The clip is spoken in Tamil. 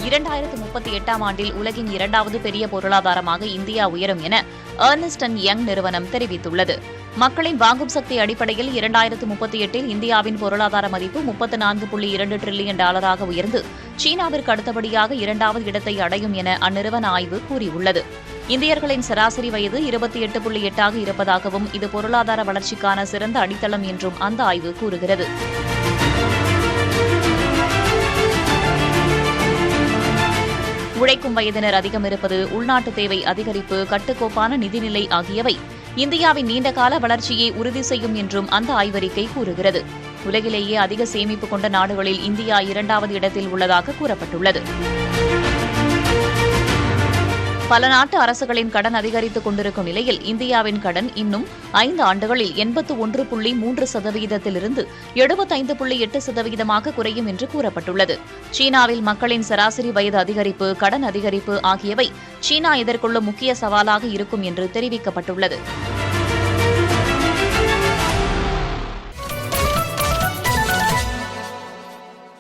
2038ஆம் ஆண்டில் உலகின் இரண்டாவது பெரிய பொருளாதாரமாக இந்தியா உயரும் என எர்னஸ்ட் அண்ட் யங் நிறுவனம் தெரிவித்துள்ளது. மக்களின் வாங்கும் சக்தி அடிப்படையில் 2038இல் இந்தியாவின் பொருளாதார மதிப்பு $34.2 டிரில்லியன் உயர்ந்து சீனாவிற்கு அடுத்தபடியாக இரண்டாவது இடத்தை அடையும் என அந்நிறுவன ஆய்வு கூறியுள்ளது. இந்தியர்களின் சராசரி வயது 28.8 இருப்பதாகவும் இது பொருளாதார வளர்ச்சிக்கான சிறந்த அடித்தளம் என்றும் அந்த ஆய்வு கூறுகிறது. உழைக்கும் வயதினர் அதிகம் இருப்பது, உள்நாட்டு தேவை அதிகரிப்பு, கட்டுக்கோப்பான நிதிநிலை ஆகியவை இந்தியாவின் நீண்டகால வளர்ச்சியை உறுதி செய்யும் என்றும் அந்த ஆய்வறிக்கை கூறுகிறது. உலகிலேயே அதிக சேமிப்பு கொண்ட நாடுகளில் இந்தியா இரண்டாவது இடத்தில் உள்ளதாக கூறப்பட்டுள்ளது. பல நாட்டு அரசுகளின் கடன் அதிகரித்துக் கொண்டிருக்கும் நிலையில் இந்தியாவின் கடன் இன்னும் 5 ஆண்டுகளில் 81.3%இலிருந்து 75.8% குறையும் என்று கூறப்பட்டுள்ளது. சீனாவில் மக்களின் சராசரி வயது அதிகரிப்பு, கடன் அதிகரிப்பு ஆகியவை சீனா எதிர்கொள்ளும் முக்கிய சவாலாக இருக்கும் என்று தெரிவிக்கப்பட்டுள்ளது.